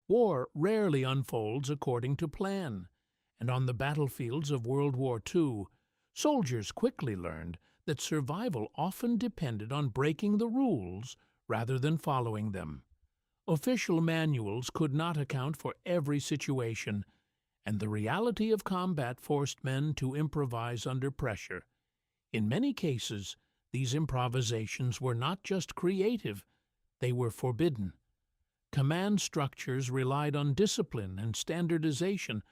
War rarely unfolds according to plan, and on the battlefields of World War II, soldiers quickly learned that survival often depended on breaking the rules rather than following them. Official manuals could not account for every situation, and the reality of combat forced men to improvise under pressure. In many cases, these improvisations were not just creative, they were forbidden. Command structures relied on discipline and standardization,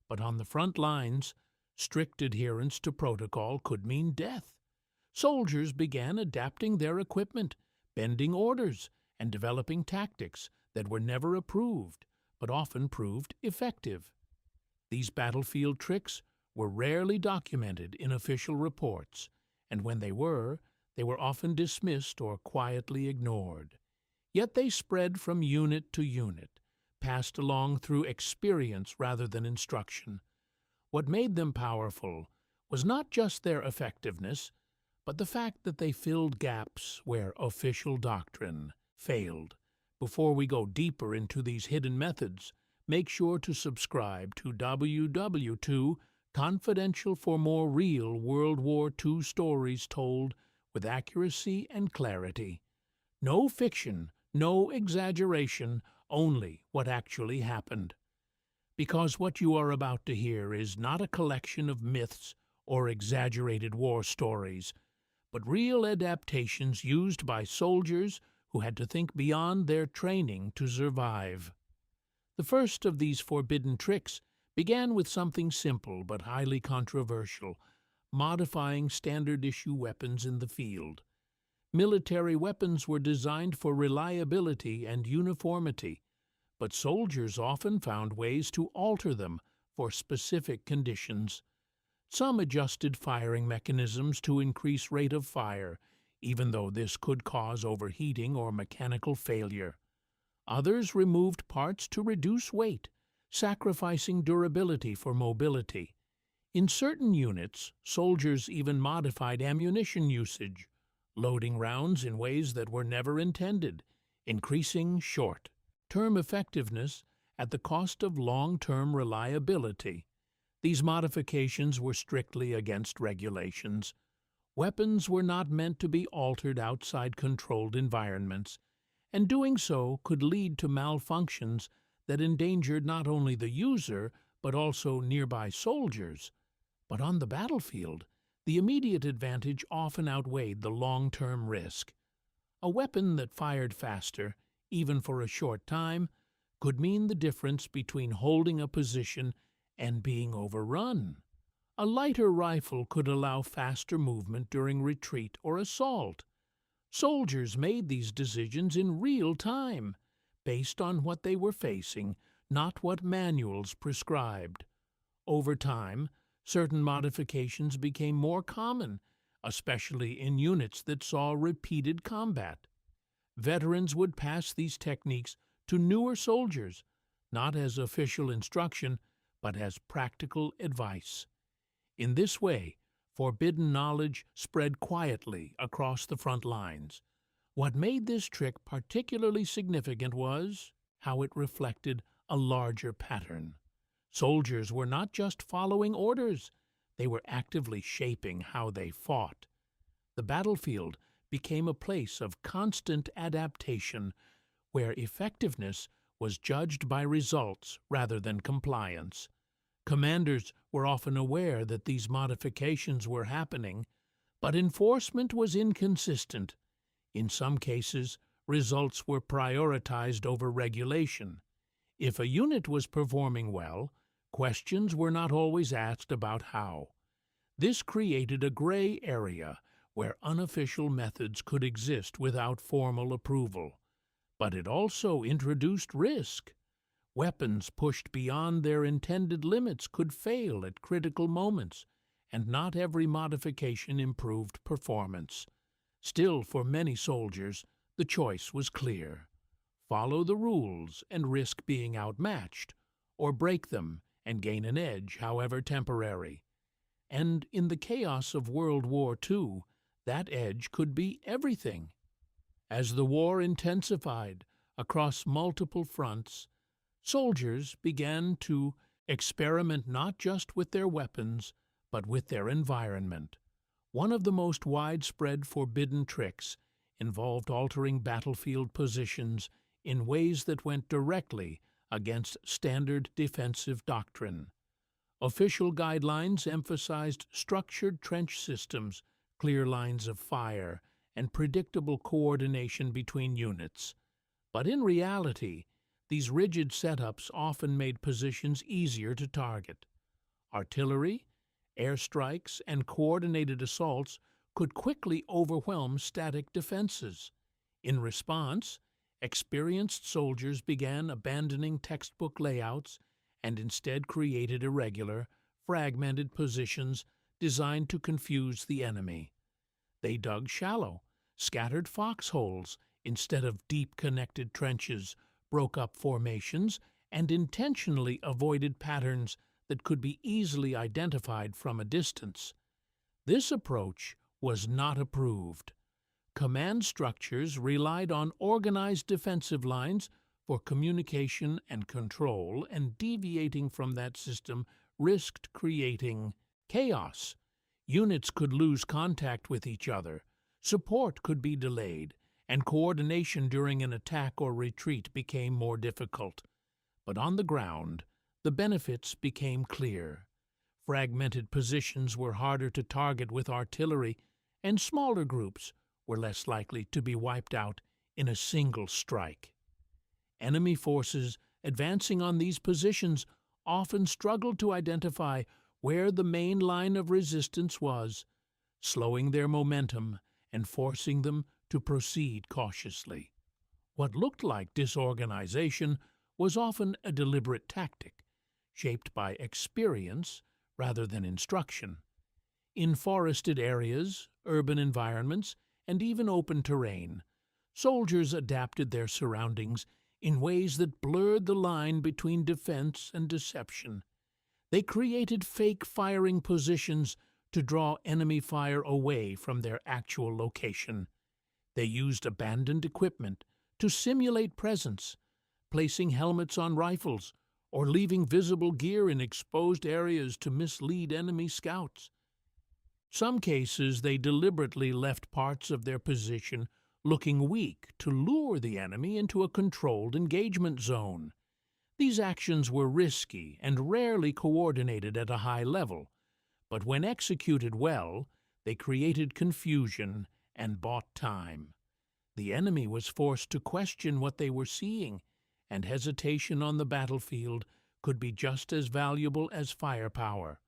but on the front lines, strict adherence to protocol could mean death. Soldiers began adapting their equipment, bending orders, and developing tactics that were never approved, but often proved effective. These battlefield tricks were rarely documented in official reports, and when they were often dismissed or quietly ignored. Yet they spread from unit to unit, passed along through experience rather than instruction. What made them powerful was not just their effectiveness, but the fact that they filled gaps where official doctrine failed. Before we go deeper into these hidden methods, make sure to subscribe to WW2 Confidential for more real World War II stories told with accuracy and clarity. No fiction, no exaggeration, only what actually happened. Because what you are about to hear is not a collection of myths or exaggerated war stories, but real adaptations used by soldiers who had to think beyond their training to survive. The first of these forbidden tricks began with something simple but highly controversial: modifying standard-issue weapons in the field. Military weapons were designed for reliability and uniformity, but soldiers often found ways to alter them for specific conditions. Some adjusted firing mechanisms to increase rate of fire, even though this could cause overheating or mechanical failure. Others removed parts to reduce weight, sacrificing durability for mobility. In certain units, soldiers even modified ammunition usage, loading rounds in ways that were never intended, increasing short-term effectiveness at the cost of long-term reliability. These modifications were strictly against regulations. Weapons were not meant to be altered outside controlled environments, and doing so could lead to malfunctions that endangered not only the user but also nearby soldiers. But on the battlefield, the immediate advantage often outweighed the long-term risk. A weapon that fired faster, even for a short time, could mean the difference between holding a position and being overrun. A lighter rifle could allow faster movement during retreat or assault. Soldiers made these decisions in real time, based on what they were facing, not what manuals prescribed. Over time, certain modifications became more common, especially in units that saw repeated combat. Veterans would pass these techniques to newer soldiers, not as official instruction, but as practical advice. In this way, forbidden knowledge spread quietly across the front lines. What made this trick particularly significant was how it reflected a larger pattern. Soldiers were not just following orders, they were actively shaping how they fought. The battlefield became a place of constant adaptation, where effectiveness was judged by results rather than compliance. Commanders were often aware that these modifications were happening, but enforcement was inconsistent. In some cases, results were prioritized over regulation. If a unit was performing well, questions were not always asked about how. This created a gray area where unofficial methods could exist without formal approval. But it also introduced risk. Weapons pushed beyond their intended limits could fail at critical moments, and not every modification improved performance. Still, for many soldiers, the choice was clear: follow the rules and risk being outmatched, or break them and gain an edge, however temporary. And in the chaos of World War II, that edge could be everything. As the war intensified across multiple fronts, Soldiers began to experiment not just with their weapons, but with their environment. One of the most widespread forbidden tricks involved altering battlefield positions in ways that went directly against standard defensive doctrine. Official guidelines emphasized structured trench systems, clear lines of fire, and predictable coordination between units. But in reality, these rigid setups often made positions easier to target. Artillery, airstrikes, and coordinated assaults could quickly overwhelm static defenses. In response, experienced soldiers began abandoning textbook layouts and instead created irregular, fragmented positions designed to confuse the enemy. They dug shallow, scattered foxholes instead of deep connected trenches, broke up formations, and intentionally avoided patterns that could be easily identified from a distance. This approach was not approved. Command structures relied on organized defensive lines for communication and control, and deviating from that system risked creating chaos. Units could lose contact with each other, support could be delayed, and coordination during an attack or retreat became more difficult. But on the ground, the benefits became clear. Fragmented positions were harder to target with artillery, and smaller groups were less likely to be wiped out in a single strike. Enemy forces advancing on these positions often struggled to identify where the main line of resistance was, slowing their momentum and forcing them to proceed cautiously. What looked like disorganization was often a deliberate tactic, shaped by experience rather than instruction. In forested areas, urban environments, and even open terrain, soldiers adapted their surroundings in ways that blurred the line between defense and deception. They created fake firing positions to draw enemy fire away from their actual location. They used abandoned equipment to simulate presence, placing helmets on rifles or leaving visible gear in exposed areas to mislead enemy scouts. Some cases they deliberately left parts of their position looking weak to lure the enemy into a controlled engagement zone. These actions were risky and rarely coordinated at a high level, but when executed well, they created confusion and bought time. The enemy was forced to question what they were seeing, and hesitation on the battlefield could be just as valuable as firepower.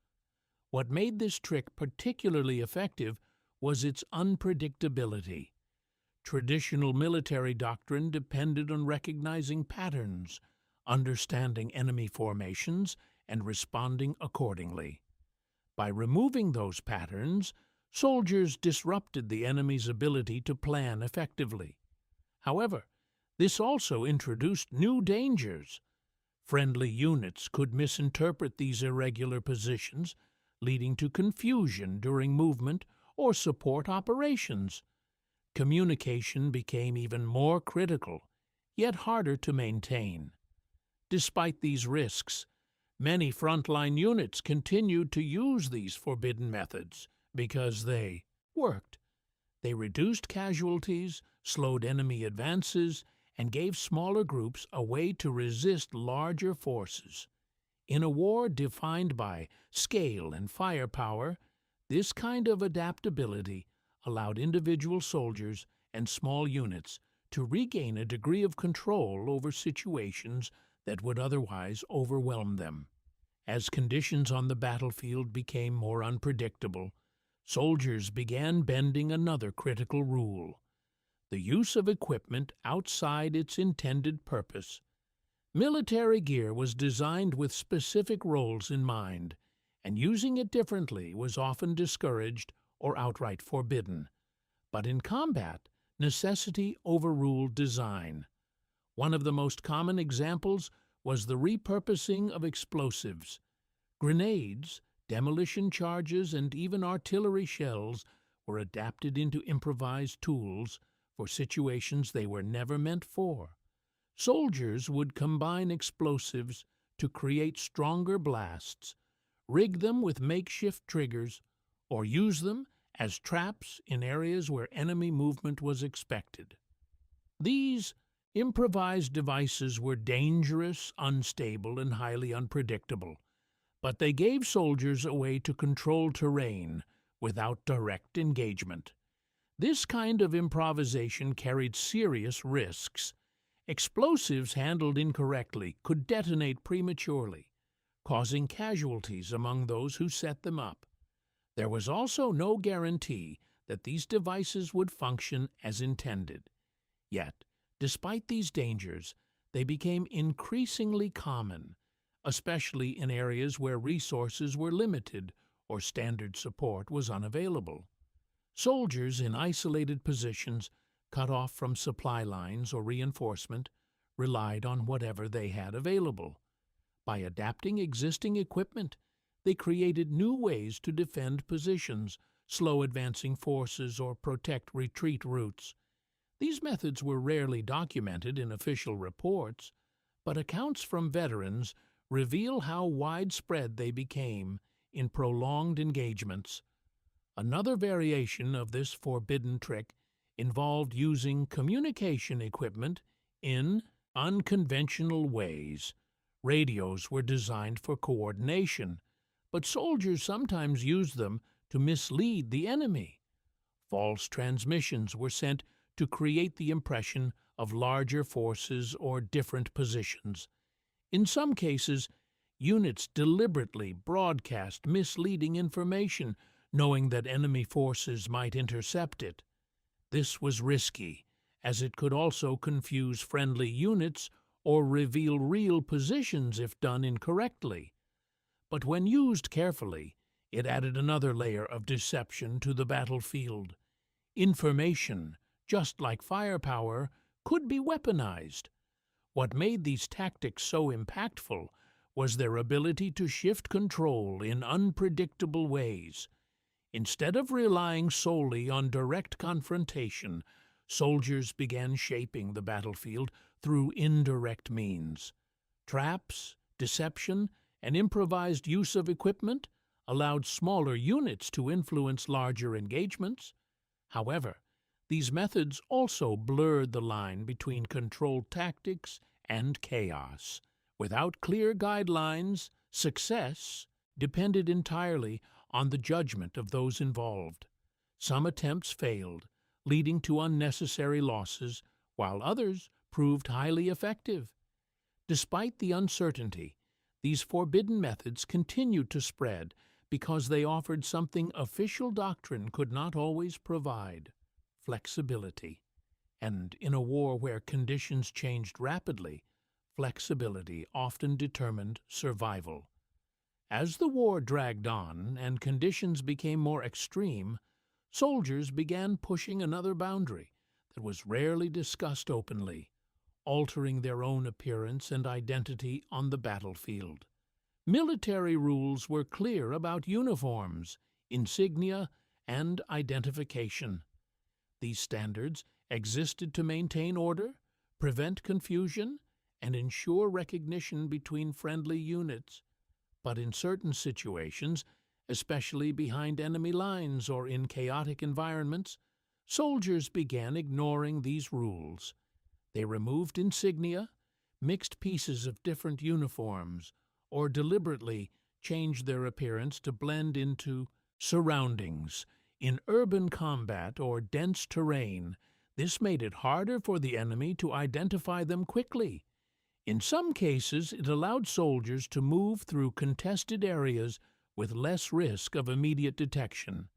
What made this trick particularly effective was its unpredictability. Traditional military doctrine depended on recognizing patterns, understanding enemy formations, and responding accordingly. By removing those patterns, soldiers disrupted the enemy's ability to plan effectively. However, this also introduced new dangers. Friendly units could misinterpret these irregular positions, leading to confusion during movement or support operations. Communication became even more critical, yet harder to maintain. Despite these risks, many frontline units continued to use these forbidden methods because they worked. They reduced casualties, slowed enemy advances, and gave smaller groups a way to resist larger forces. In a war defined by scale and firepower, this kind of adaptability allowed individual soldiers and small units to regain a degree of control over situations that would otherwise overwhelm them. As conditions on the battlefield became more unpredictable, soldiers began bending another critical rule: the use of equipment outside its intended purpose. Military gear was designed with specific roles in mind, and using it differently was often discouraged or outright forbidden. But in combat, necessity overruled design. One of the most common examples was the repurposing of explosives. Grenades, demolition charges, and even artillery shells were adapted into improvised tools for situations they were never meant for. Soldiers would combine explosives to create stronger blasts, rig them with makeshift triggers, or use them as traps in areas where enemy movement was expected. These improvised devices were dangerous, unstable, and highly unpredictable, but they gave soldiers a way to control terrain without direct engagement. This kind of improvisation carried serious risks. Explosives handled incorrectly could detonate prematurely, causing casualties among those who set them up. There was also no guarantee that these devices would function as intended. Yet, despite these dangers, they became increasingly common, especially in areas where resources were limited or standard support was unavailable. Soldiers in isolated positions, cut off from supply lines or reinforcement, relied on whatever they had available. By adapting existing equipment, they created new ways to defend positions, slow advancing forces, or protect retreat routes. These methods were rarely documented in official reports, but accounts from veterans reveal how widespread they became in prolonged engagements. Another variation of this forbidden trick involved using communication equipment in unconventional ways. Radios were designed for coordination, but soldiers sometimes used them to mislead the enemy. False transmissions were sent to create the impression of larger forces or different positions. In some cases, units deliberately broadcast misleading information, knowing that enemy forces might intercept it. This was risky, as it could also confuse friendly units or reveal real positions if done incorrectly. But when used carefully, it added another layer of deception to the battlefield. Information, just like firepower, could be weaponized. What made these tactics so impactful was their ability to shift control in unpredictable ways. Instead of relying solely on direct confrontation, soldiers began shaping the battlefield through indirect means. Traps, deception, and improvised use of equipment allowed smaller units to influence larger engagements. However, these methods also blurred the line between controlled tactics and chaos. Without clear guidelines, success depended entirely on the judgment of those involved. Some attempts failed, leading to unnecessary losses, while others proved highly effective. Despite the uncertainty, these forbidden methods continued to spread because they offered something official doctrine could not always provide: flexibility. And in a war where conditions changed rapidly, flexibility often determined survival. As the war dragged on and conditions became more extreme, soldiers began pushing another boundary that was rarely discussed openly: altering their own appearance and identity on the battlefield. Military rules were clear about uniforms, insignia, and identification. These standards existed to maintain order, prevent confusion, and ensure recognition between friendly units. But in certain situations, especially behind enemy lines or in chaotic environments, soldiers began ignoring these rules. They removed insignia, mixed pieces of different uniforms, or deliberately changed their appearance to blend into surroundings. In urban combat or dense terrain, this made it harder for the enemy to identify them quickly. In some cases, it allowed soldiers to move through contested areas with less risk of immediate detection.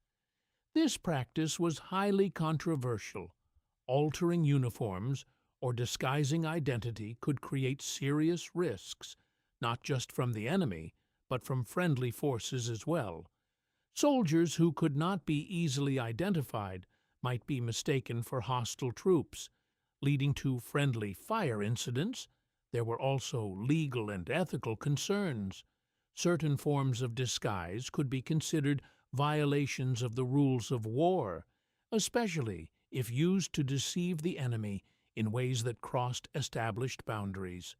This practice was highly controversial. Altering uniforms or disguising identity could create serious risks, not just from the enemy, but from friendly forces as well. Soldiers who could not be easily identified might be mistaken for hostile troops, leading to friendly fire incidents. There were also legal and ethical concerns. Certain forms of disguise could be considered violations of the rules of war, especially if used to deceive the enemy in ways that crossed established boundaries.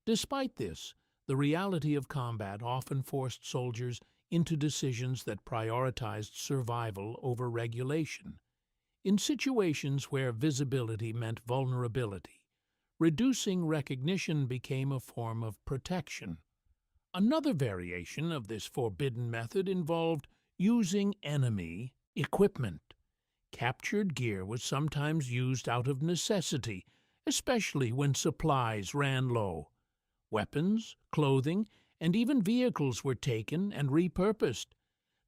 Despite this, the reality of combat often forced soldiers into decisions that prioritized survival over regulation. In situations where visibility meant vulnerability, reducing recognition became a form of protection. Another variation of this forbidden method involved using enemy equipment. Captured gear was sometimes used out of necessity, especially when supplies ran low. Weapons, clothing, and even vehicles were taken and repurposed.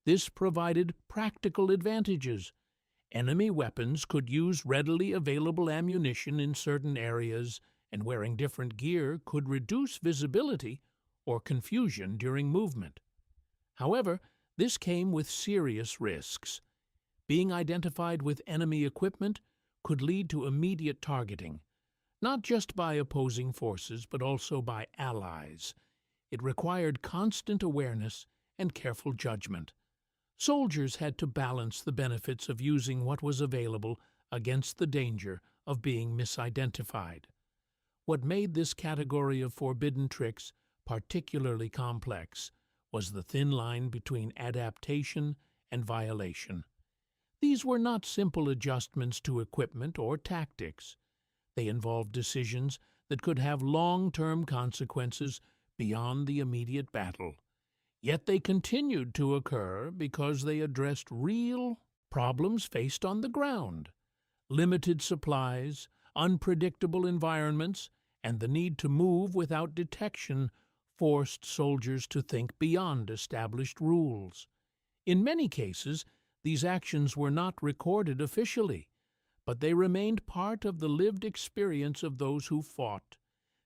This provided practical advantages. Enemy weapons could use readily available ammunition in certain areas, and wearing different gear could reduce visibility or confusion during movement. However, this came with serious risks. Being identified with enemy equipment could lead to immediate targeting, not just by opposing forces but also by allies. It required constant awareness and careful judgment. Soldiers had to balance the benefits of using what was available against the danger of being misidentified. What made this category of forbidden tricks particularly complex was the thin line between adaptation and violation. These were not simple adjustments to equipment or tactics. They involved decisions that could have long-term consequences beyond the immediate battle. Yet they continued to occur because they addressed real problems faced on the ground. Limited supplies, unpredictable environments, and the need to move without detection forced soldiers to think beyond established rules. In many cases, these actions were not recorded officially, but they remained part of the lived experience of those who fought.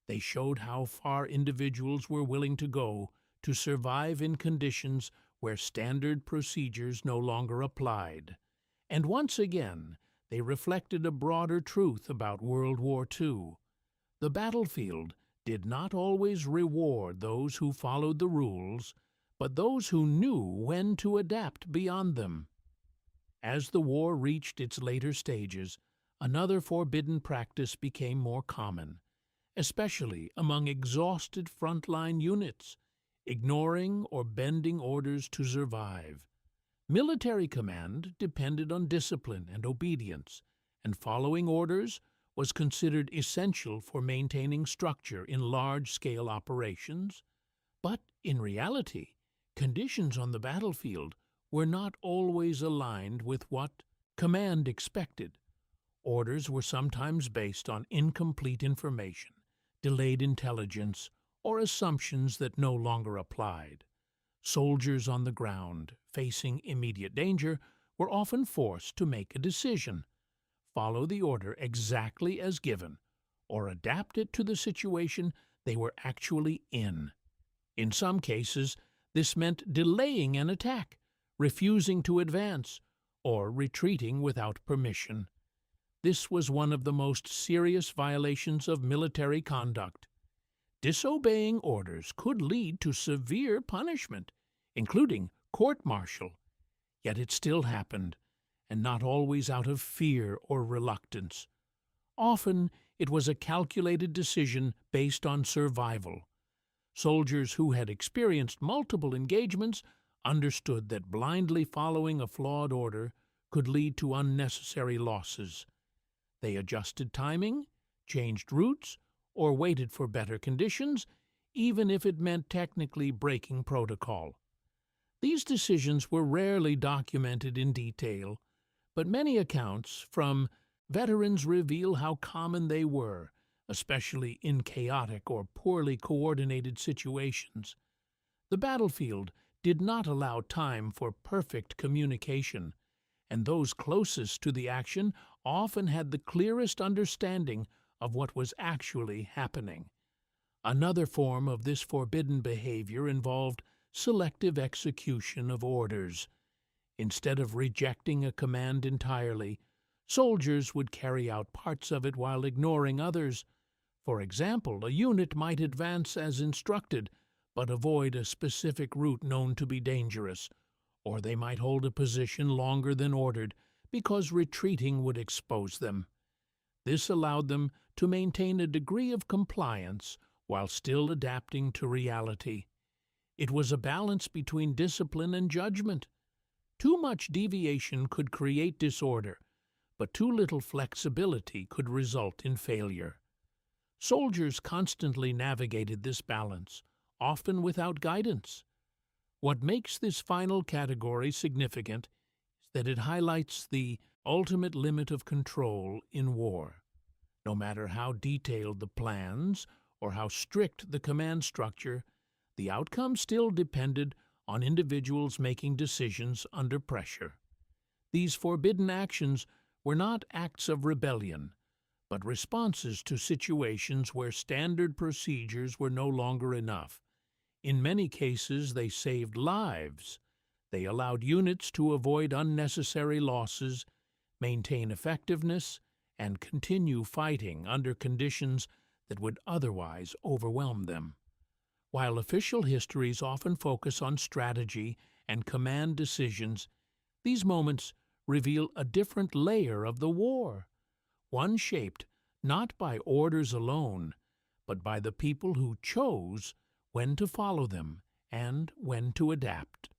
They showed how far individuals were willing to go to survive in conditions where standard procedures no longer applied. And once again, they reflected a broader truth about World War II. The battlefield did not always reward those who followed the rules, but those who knew when to adapt beyond them. As the war reached its later stages, another forbidden practice became more common, especially among exhausted frontline units, ignoring or bending orders to survive. Military command depended on discipline and obedience, and following orders was considered essential for maintaining structure in large-scale operations. But in reality, conditions on the battlefield were not always aligned with what command expected. Orders were sometimes based on incomplete information, delayed intelligence, or assumptions that no longer applied. Soldiers on the ground, facing immediate danger, were often forced to make a decision: follow the order exactly as given, or adapt it to the situation they were actually in. In some cases, this meant delaying an attack, refusing to advance, or retreating without permission. This was one of the most serious violations of military conduct. Disobeying orders could lead to severe punishment, including court-martial. Yet it still happened, and not always out of fear or reluctance. Often it was a calculated decision based on survival. Soldiers who had experienced multiple engagements understood that blindly following a flawed order could lead to unnecessary losses. They adjusted timing, changed routes, or waited for better conditions, even if it meant technically breaking protocol. These decisions were rarely documented in detail, but many accounts from veterans reveal how common they were, especially in chaotic or poorly coordinated situations. The battlefield did not allow time for perfect communication, and those closest to the action often had the clearest understanding of what was actually happening. Another form of this forbidden behavior involved selective execution of orders. Instead of rejecting a command entirely, soldiers would carry out parts of it while ignoring others. For example, a unit might advance as instructed, but avoid a specific route known to be dangerous, or they might hold a position longer than ordered because retreating would expose them. This allowed them to maintain a degree of compliance while still adapting to reality. It was a balance between discipline and judgment. Too much deviation could create disorder, but too little flexibility could result in failure. Soldiers constantly navigated this balance, often without guidance. What makes this final category significant is that it highlights the ultimate limit of control in war. No matter how detailed the plans or how strict the command structure, the outcome still depended on individuals making decisions under pressure. These forbidden actions were not acts of rebellion, but responses to situations where standard procedures were no longer enough. In many cases, they saved lives. They allowed units to avoid unnecessary losses, maintain effectiveness, and continue fighting under conditions that would otherwise overwhelm them. While official histories often focus on strategy and command decisions, these moments reveal a different layer of the war, one shaped not by orders alone, but by the people who chose when to follow them and when to adapt.